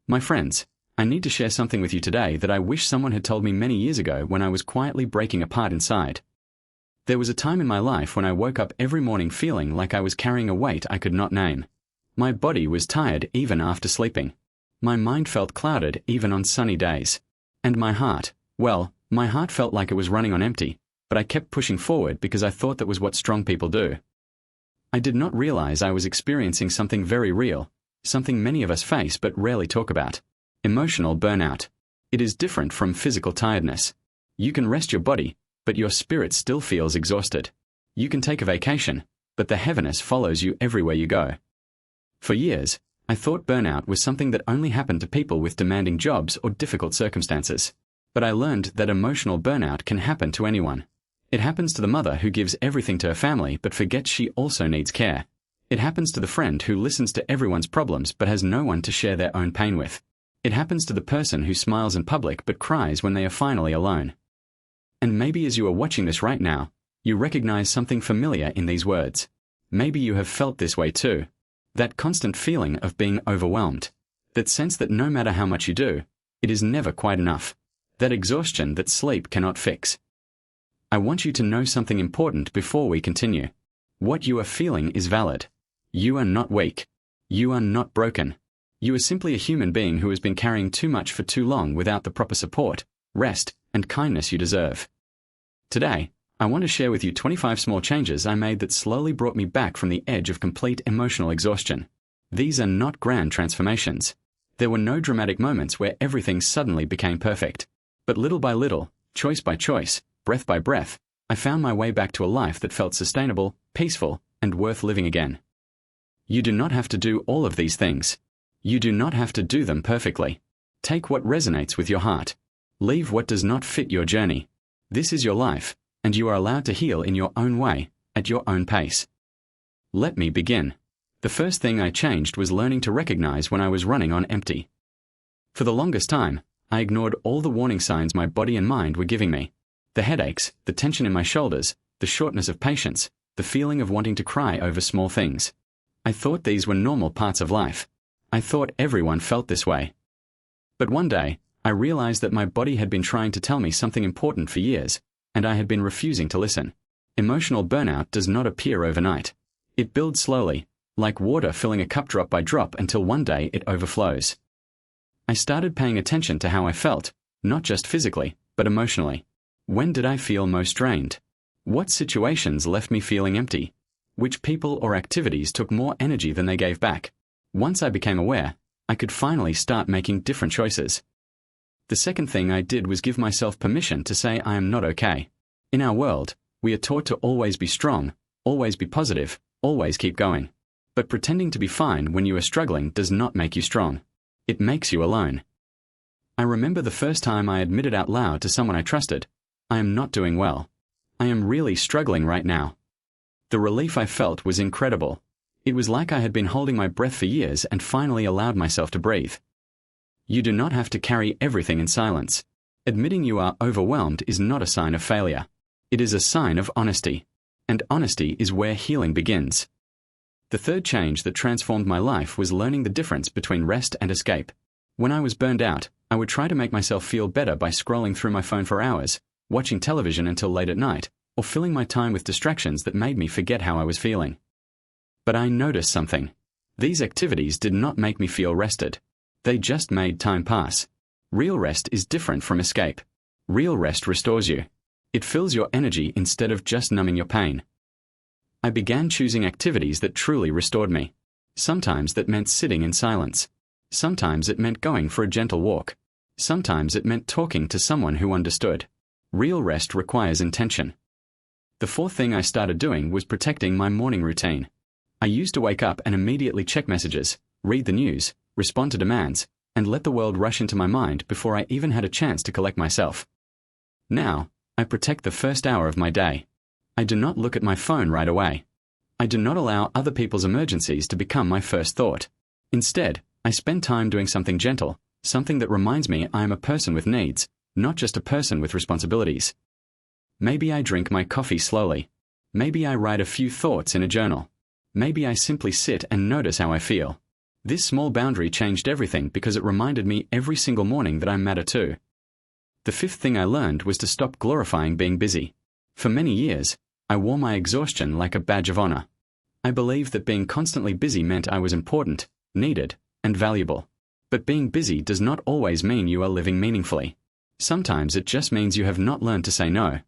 My friends, I need to share something with you today that I wish someone had told me many years ago when I was quietly breaking apart inside. There was a time in my life when I woke up every morning feeling like I was carrying a weight I could not name. My body was tired even after sleeping. My mind felt clouded even on sunny days. And my heart, well, my heart felt like it was running on empty, but I kept pushing forward because I thought that was what strong people do. I did not realize I was experiencing something very real, something many of us face but rarely talk about. Emotional burnout. It is different from physical tiredness. You can rest your body, but your spirit still feels exhausted. You can take a vacation, but the heaviness follows you everywhere you go. For years, I thought burnout was something that only happened to people with demanding jobs or difficult circumstances. But I learned that emotional burnout can happen to anyone. It happens to the mother who gives everything to her family but forgets she also needs care. It happens to the friend who listens to everyone's problems but has no one to share their own pain with. It happens to the person who smiles in public but cries when they are finally alone. And maybe as you are watching this right now, you recognize something familiar in these words. Maybe you have felt this way too. That constant feeling of being overwhelmed. That sense that no matter how much you do, it is never quite enough. That exhaustion that sleep cannot fix. I want you to know something important before we continue. What you are feeling is valid. You are not weak. You are not broken. You are simply a human being who has been carrying too much for too long without the proper support, rest, and kindness you deserve. Today, I want to share with you 25 small changes I made that slowly brought me back from the edge of complete emotional exhaustion. These are not grand transformations. There were no dramatic moments where everything suddenly became perfect. But little by little, choice by choice, breath by breath, I found my way back to a life that felt sustainable, peaceful, and worth living again. You do not have to do all of these things. You do not have to do them perfectly. Take what resonates with your heart. Leave what does not fit your journey. This is your life, and you are allowed to heal in your own way, at your own pace. Let me begin. The first thing I changed was learning to recognize when I was running on empty. For the longest time, I ignored all the warning signs my body and mind were giving me. The headaches, the tension in my shoulders, the shortness of patience, the feeling of wanting to cry over small things. I thought these were normal parts of life. I thought everyone felt this way. But one day, I realized that my body had been trying to tell me something important for years, and I had been refusing to listen. Emotional burnout does not appear overnight. It builds slowly, like water filling a cup drop by drop until one day it overflows. I started paying attention to how I felt, not just physically, but emotionally. When did I feel most drained? What situations left me feeling empty? Which people or activities took more energy than they gave back? Once I became aware, I could finally start making different choices. The second thing I did was give myself permission to say I am not okay. In our world, we are taught to always be strong, always be positive, always keep going. But pretending to be fine when you are struggling does not make you strong. It makes you alone. I remember the first time I admitted out loud to someone I trusted, I am not doing well. I am really struggling right now. The relief I felt was incredible. It was like I had been holding my breath for years and finally allowed myself to breathe. You do not have to carry everything in silence. Admitting you are overwhelmed is not a sign of failure. It is a sign of honesty. And honesty is where healing begins. The third change that transformed my life was learning the difference between rest and escape. When I was burned out, I would try to make myself feel better by scrolling through my phone for hours, watching television until late at night, or filling my time with distractions that made me forget how I was feeling. But I noticed something. These activities did not make me feel rested. They just made time pass. Real rest is different from escape. Real rest restores you. It fills your energy instead of just numbing your pain. I began choosing activities that truly restored me. Sometimes that meant sitting in silence. Sometimes it meant going for a gentle walk. Sometimes it meant talking to someone who understood. Real rest requires intention. The fourth thing I started doing was protecting my morning routine. I used to wake up and immediately check messages, read the news, respond to demands, and let the world rush into my mind before I even had a chance to collect myself. Now, I protect the first hour of my day. I do not look at my phone right away. I do not allow other people's emergencies to become my first thought. Instead, I spend time doing something gentle, something that reminds me I am a person with needs, not just a person with responsibilities. Maybe I drink my coffee slowly. Maybe I write a few thoughts in a journal. Maybe I simply sit and notice how I feel. This small boundary changed everything because it reminded me every single morning that I matter too. The fifth thing I learned was to stop glorifying being busy. For many years, I wore my exhaustion like a badge of honor. I believed that being constantly busy meant I was important, needed, and valuable. But being busy does not always mean you are living meaningfully. Sometimes it just means you have not learned to say no.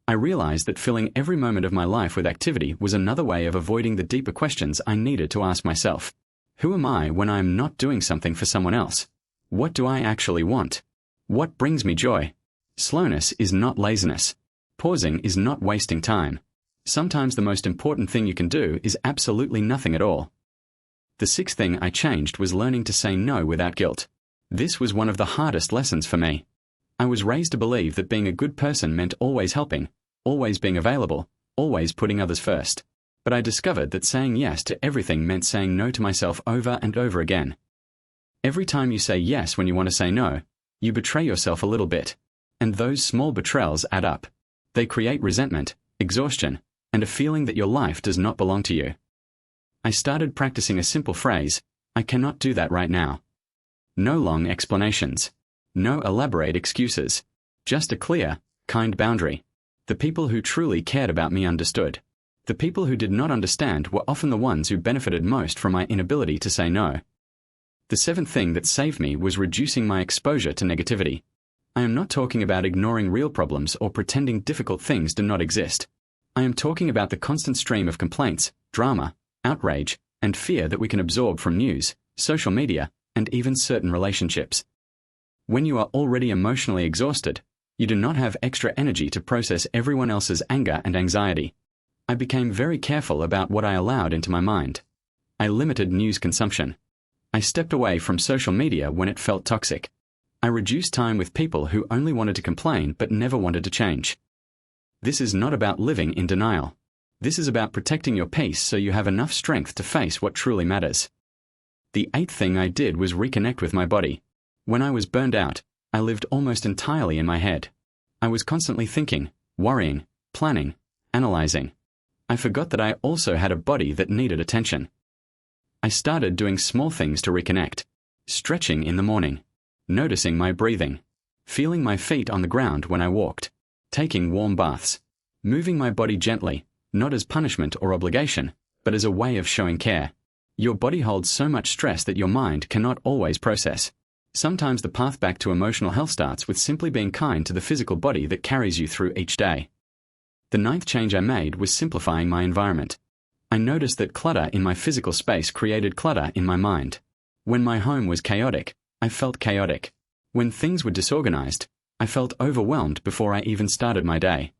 I realized that filling every moment of my life with activity was another way of avoiding the deeper questions I needed to ask myself. Who am I when I am not doing something for someone else? What do I actually want? What brings me joy? Slowness is not laziness. Pausing is not wasting time. Sometimes the most important thing you can do is absolutely nothing at all. The sixth thing I changed was learning to say no without guilt. This was one of the hardest lessons for me. I was raised to believe that being a good person meant always helping, always being available, always putting others first. But I discovered that saying yes to everything meant saying no to myself over and over again. Every time you say yes when you want to say no, you betray yourself a little bit. And those small betrayals add up. They create resentment, exhaustion, and a feeling that your life does not belong to you. I started practicing a simple phrase, I cannot do that right now. No long explanations. No elaborate excuses. Just a clear, kind boundary. The people who truly cared about me understood. The people who did not understand were often the ones who benefited most from my inability to say no. The seventh thing that saved me was reducing my exposure to negativity. I am not talking about ignoring real problems or pretending difficult things do not exist. I am talking about the constant stream of complaints, drama, outrage, and fear that we can absorb from news, social media, and even certain relationships. When you are already emotionally exhausted, you do not have extra energy to process everyone else's anger and anxiety. I became very careful about what I allowed into my mind. I limited news consumption. I stepped away from social media when it felt toxic. I reduced time with people who only wanted to complain but never wanted to change. This is not about living in denial. This is about protecting your peace so you have enough strength to face what truly matters. The eighth thing I did was reconnect with my body. When I was burned out, I lived almost entirely in my head. I was constantly thinking, worrying, planning, analyzing. I forgot that I also had a body that needed attention. I started doing small things to reconnect. Stretching in the morning. Noticing my breathing. Feeling my feet on the ground when I walked. Taking warm baths. Moving my body gently, not as punishment or obligation, but as a way of showing care. Your body holds so much stress that your mind cannot always process. Sometimes the path back to emotional health starts with simply being kind to the physical body that carries you through each day. The ninth change I made was simplifying my environment. I noticed that clutter in my physical space created clutter in my mind. When my home was chaotic, I felt chaotic. When things were disorganized, I felt overwhelmed before I even started my day.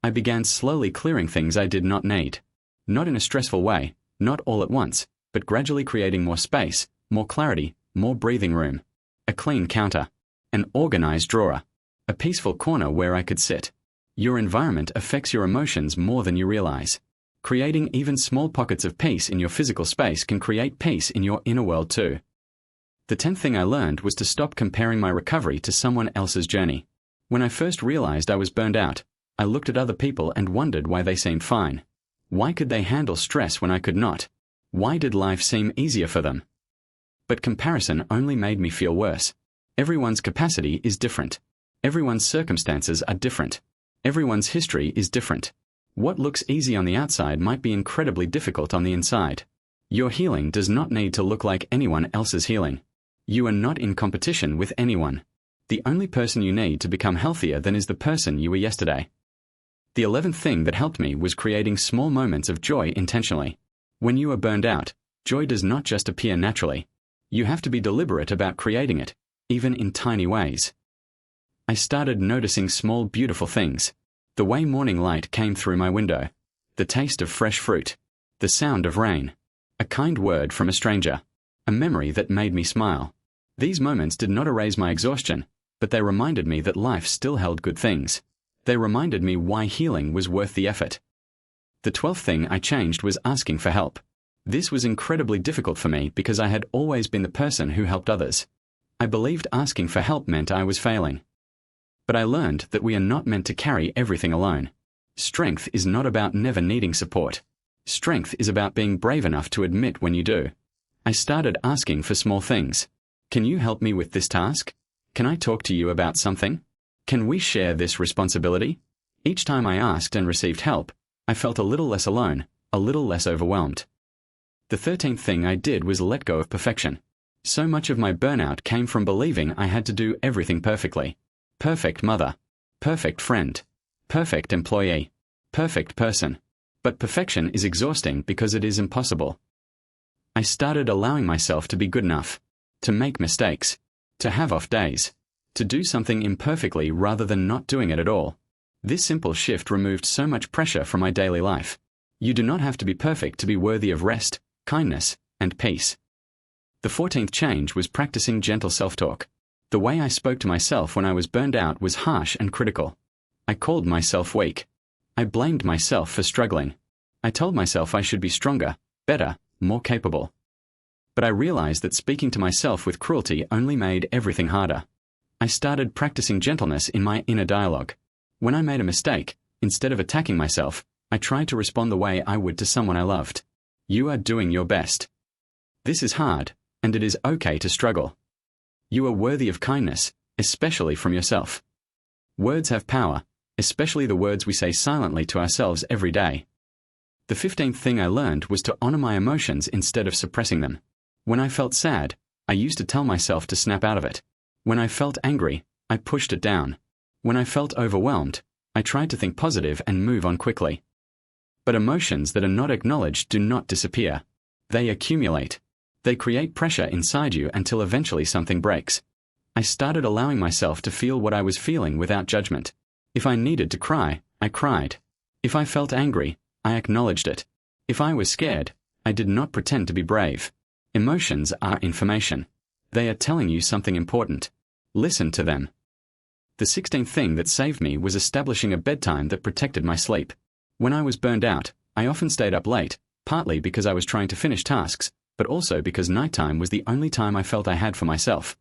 I began slowly clearing things I did not need. Not in a stressful way, not all at once, but gradually creating more space, more clarity, more breathing room. A clean counter. An organized drawer. A peaceful corner where I could sit. Your environment affects your emotions more than you realize. Creating even small pockets of peace in your physical space can create peace in your inner world too. The 10th thing I learned was to stop comparing my recovery to someone else's journey. When I first realized I was burned out, I looked at other people and wondered why they seemed fine. Why could they handle stress when I could not? Why did life seem easier for them? But comparison only made me feel worse. Everyone's capacity is different. Everyone's circumstances are different. Everyone's history is different. What looks easy on the outside might be incredibly difficult on the inside. Your healing does not need to look like anyone else's healing. You are not in competition with anyone. The only person you need to become healthier than is the person you were yesterday. The 11th thing that helped me was creating small moments of joy intentionally. When you are burned out, joy does not just appear naturally. You have to be deliberate about creating it, even in tiny ways. I started noticing small, beautiful things. The way morning light came through my window. The taste of fresh fruit. The sound of rain. A kind word from a stranger. A memory that made me smile. These moments did not erase my exhaustion, but they reminded me that life still held good things. They reminded me why healing was worth the effort. The 12th thing I changed was asking for help. This was incredibly difficult for me because I had always been the person who helped others. I believed asking for help meant I was failing. But I learned that we are not meant to carry everything alone. Strength is not about never needing support. Strength is about being brave enough to admit when you do. I started asking for small things. Can you help me with this task? Can I talk to you about something? Can we share this responsibility? Each time I asked and received help, I felt a little less alone, a little less overwhelmed. The 13th thing I did was let go of perfection. So much of my burnout came from believing I had to do everything perfectly. Perfect mother. Perfect friend. Perfect employee. Perfect person. But perfection is exhausting because it is impossible. I started allowing myself to be good enough, to make mistakes, to have off days, to do something imperfectly rather than not doing it at all. This simple shift removed so much pressure from my daily life. You do not have to be perfect to be worthy of rest, kindness, and peace. The 14th change was practicing gentle self-talk. The way I spoke to myself when I was burned out was harsh and critical. I called myself weak. I blamed myself for struggling. I told myself I should be stronger, better, more capable. But I realized that speaking to myself with cruelty only made everything harder. I started practicing gentleness in my inner dialogue. When I made a mistake, instead of attacking myself, I tried to respond the way I would to someone I loved. You are doing your best. This is hard, and it is okay to struggle. You are worthy of kindness, especially from yourself. Words have power, especially the words we say silently to ourselves every day. The 15th thing I learned was to honor my emotions instead of suppressing them. When I felt sad, I used to tell myself to snap out of it. When I felt angry, I pushed it down. When I felt overwhelmed, I tried to think positive and move on quickly. But emotions that are not acknowledged do not disappear. They accumulate. They create pressure inside you until eventually something breaks. I started allowing myself to feel what I was feeling without judgment. If I needed to cry, I cried. If I felt angry, I acknowledged it. If I was scared, I did not pretend to be brave. Emotions are information. They are telling you something important. Listen to them. The 16th thing that saved me was establishing a bedtime that protected my sleep. When I was burned out, I often stayed up late, partly because I was trying to finish tasks, but also because nighttime was the only time I felt I had for myself.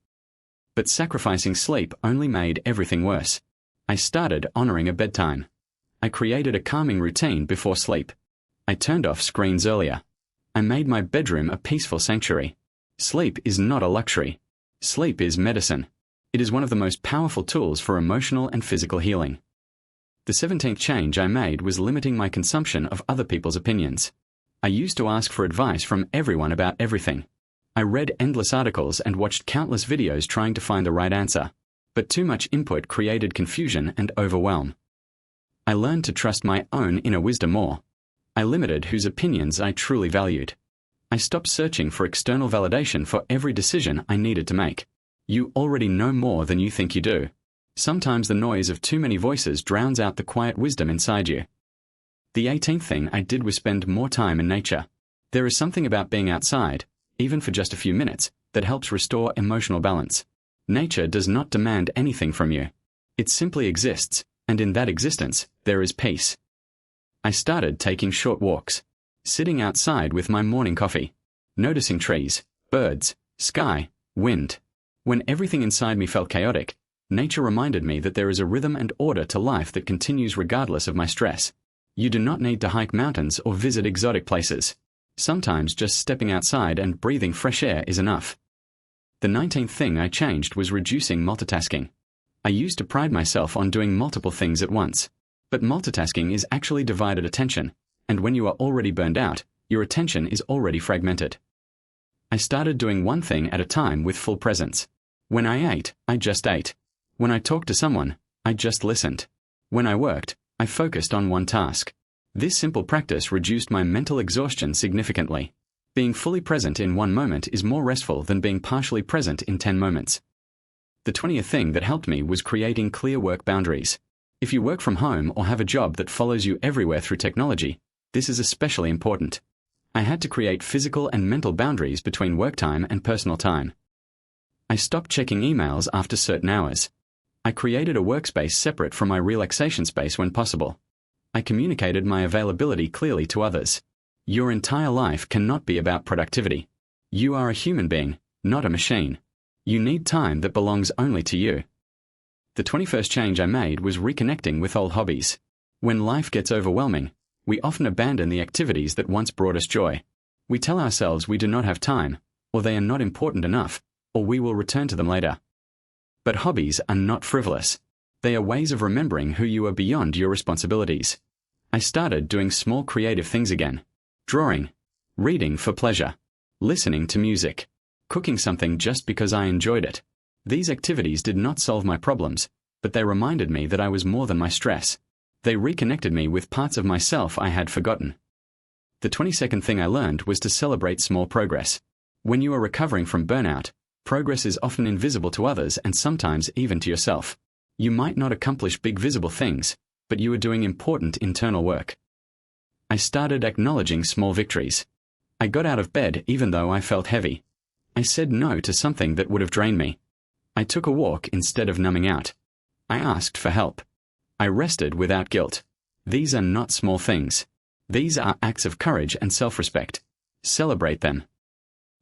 But sacrificing sleep only made everything worse. I started honoring a bedtime. I created a calming routine before sleep. I turned off screens earlier. I made my bedroom a peaceful sanctuary. Sleep is not a luxury. Sleep is medicine. It is one of the most powerful tools for emotional and physical healing. The 17th change I made was limiting my consumption of other people's opinions. I used to ask for advice from everyone about everything. I read endless articles and watched countless videos trying to find the right answer. But too much input created confusion and overwhelm. I learned to trust my own inner wisdom more. I limited whose opinions I truly valued. I stopped searching for external validation for every decision I needed to make. You already know more than you think you do. Sometimes the noise of too many voices drowns out the quiet wisdom inside you. The 18th thing I did was spend more time in nature. There is something about being outside, even for just a few minutes, that helps restore emotional balance. Nature does not demand anything from you. It simply exists, and in that existence, there is peace. I started taking short walks, sitting outside with my morning coffee, noticing trees, birds, sky, wind. When everything inside me felt chaotic, nature reminded me that there is a rhythm and order to life that continues regardless of my stress. You do not need to hike mountains or visit exotic places. Sometimes just stepping outside and breathing fresh air is enough. The 19th thing I changed was reducing multitasking. I used to pride myself on doing multiple things at once. But multitasking is actually divided attention, and when you are already burned out, your attention is already fragmented. I started doing one thing at a time with full presence. When I ate, I just ate. When I talked to someone, I just listened. When I worked, I focused on one task. This simple practice reduced my mental exhaustion significantly. Being fully present in one moment is more restful than being partially present in 10 moments. The 20th thing that helped me was creating clear work boundaries. If you work from home or have a job that follows you everywhere through technology, this is especially important. I had to create physical and mental boundaries between work time and personal time. I stopped checking emails after certain hours. I created a workspace separate from my relaxation space when possible. I communicated my availability clearly to others. Your entire life cannot be about productivity. You are a human being, not a machine. You need time that belongs only to you. The 21st change I made was reconnecting with old hobbies. When life gets overwhelming, we often abandon the activities that once brought us joy. We tell ourselves we do not have time, or they are not important enough, or we will return to them later. But hobbies are not frivolous. They are ways of remembering who you are beyond your responsibilities. I started doing small creative things again. Drawing, reading for pleasure, listening to music, cooking something just because I enjoyed it. These activities did not solve my problems, but they reminded me that I was more than my stress. They reconnected me with parts of myself I had forgotten. The 22nd thing I learned was to celebrate small progress. When you are recovering from burnout, progress is often invisible to others and sometimes even to yourself. You might not accomplish big visible things, but you are doing important internal work. I started acknowledging small victories. I got out of bed even though I felt heavy. I said no to something that would have drained me. I took a walk instead of numbing out. I asked for help. I rested without guilt. These are not small things. These are acts of courage and self-respect. Celebrate them.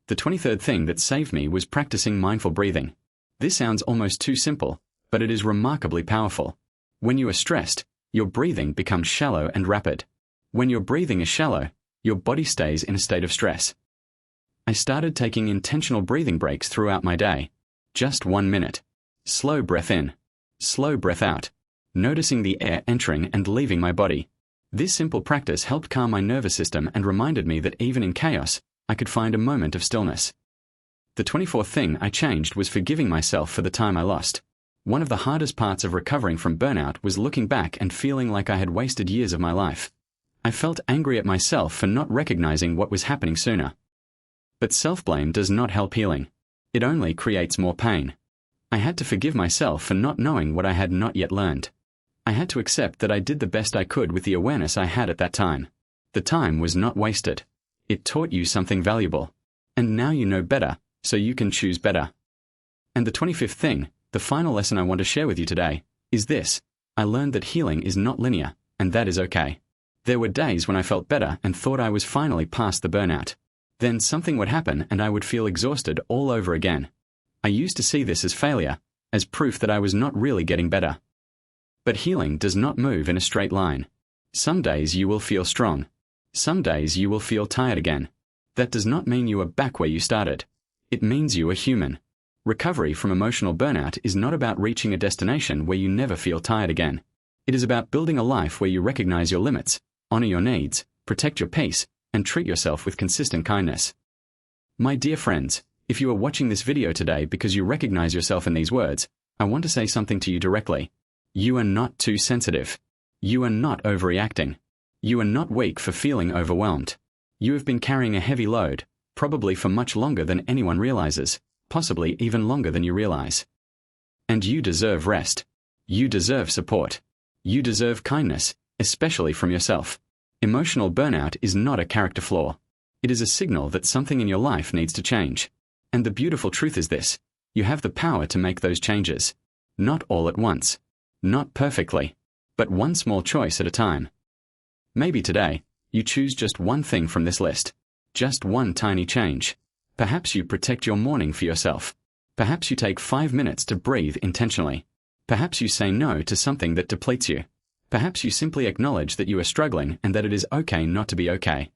The 23rd thing that saved me was practicing mindful breathing. This sounds almost too simple, but it is remarkably powerful. When you are stressed, your breathing becomes shallow and rapid. When your breathing is shallow, your body stays in a state of stress. I started taking intentional breathing breaks throughout my day. Just 1 minute. Slow breath in. Slow breath out. Noticing the air entering and leaving my body. This simple practice helped calm my nervous system and reminded me that even in chaos, I could find a moment of stillness. The 24th thing I changed was forgiving myself for the time I lost. One of the hardest parts of recovering from burnout was looking back and feeling like I had wasted years of my life. I felt angry at myself for not recognizing what was happening sooner. But self-blame does not help healing. It only creates more pain. I had to forgive myself for not knowing what I had not yet learned. I had to accept that I did the best I could with the awareness I had at that time. The time was not wasted. It taught you something valuable. And now you know better, so you can choose better. And the 25th thing, the final lesson I want to share with you today, is this. I learned that healing is not linear, and that is okay. There were days when I felt better and thought I was finally past the burnout. Then something would happen and I would feel exhausted all over again. I used to see this as failure, as proof that I was not really getting better. But healing does not move in a straight line. Some days you will feel strong. Some days you will feel tired again. That does not mean you are back where you started. It means you are human. Recovery from emotional burnout is not about reaching a destination where you never feel tired again. It is about building a life where you recognize your limits, honor your needs, protect your peace, and treat yourself with consistent kindness. My dear friends, if you are watching this video today because you recognize yourself in these words, I want to say something to you directly. You are not too sensitive. You are not overreacting. You are not weak for feeling overwhelmed. You have been carrying a heavy load, probably for much longer than anyone realizes, possibly even longer than you realize. And you deserve rest. You deserve support. You deserve kindness, especially from yourself. Emotional burnout is not a character flaw. It is a signal that something in your life needs to change. And the beautiful truth is this: you have the power to make those changes. Not all at once. Not perfectly. But one small choice at a time. Maybe today, you choose just one thing from this list. Just one tiny change. Perhaps you protect your morning for yourself. Perhaps you take 5 minutes to breathe intentionally. Perhaps you say no to something that depletes you. Perhaps you simply acknowledge that you are struggling and that it is okay not to be okay.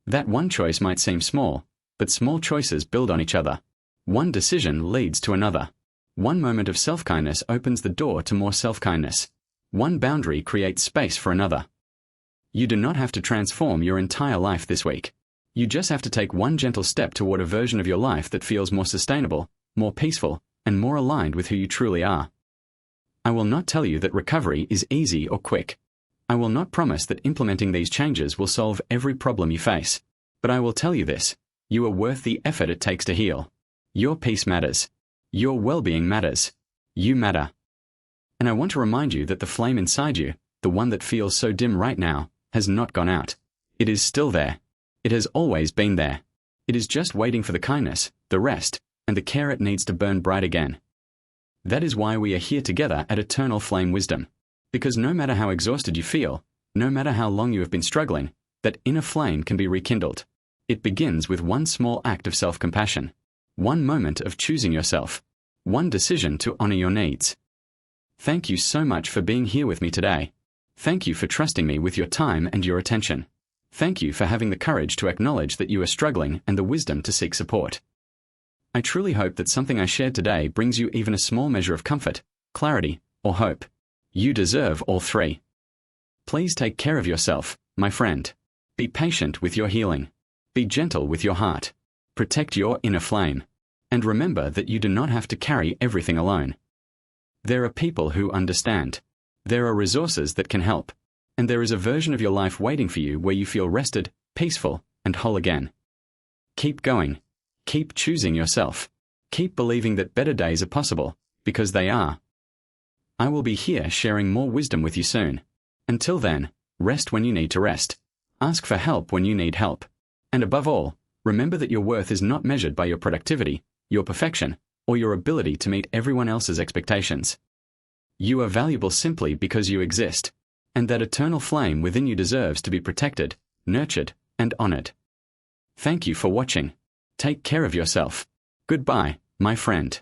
That one choice might seem small, but small choices build on each other. One decision leads to another. One moment of self-kindness opens the door to more self-kindness. One boundary creates space for another. You do not have to transform your entire life this week. You just have to take one gentle step toward a version of your life that feels more sustainable, more peaceful, and more aligned with who you truly are. I will not tell you that recovery is easy or quick. I will not promise that implementing these changes will solve every problem you face. But I will tell you this: you are worth the effort it takes to heal. Your peace matters. Your well-being matters. You matter. And I want to remind you that the flame inside you, the one that feels so dim right now, has not gone out. It is still there. It has always been there. It is just waiting for the kindness, the rest, and the care it needs to burn bright again. That is why we are here together at Eternal Flame Wisdom. Because no matter how exhausted you feel, no matter how long you have been struggling, that inner flame can be rekindled. It begins with one small act of self-compassion. One moment of choosing yourself. One decision to honor your needs. Thank you so much for being here with me today. Thank you for trusting me with your time and your attention. Thank you for having the courage to acknowledge that you are struggling and the wisdom to seek support. I truly hope that something I shared today brings you even a small measure of comfort, clarity, or hope. You deserve all three. Please take care of yourself, my friend. Be patient with your healing. Be gentle with your heart. Protect your inner flame. And remember that you do not have to carry everything alone. There are people who understand. There are resources that can help. And there is a version of your life waiting for you where you feel rested, peaceful, and whole again. Keep going. Keep choosing yourself. Keep believing that better days are possible, because they are. I will be here sharing more wisdom with you soon. Until then, rest when you need to rest. Ask for help when you need help. And above all, remember that your worth is not measured by your productivity, your perfection, or your ability to meet everyone else's expectations. You are valuable simply because you exist, and that eternal flame within you deserves to be protected, nurtured, and honored. Thank you for watching. Take care of yourself. Goodbye, my friend.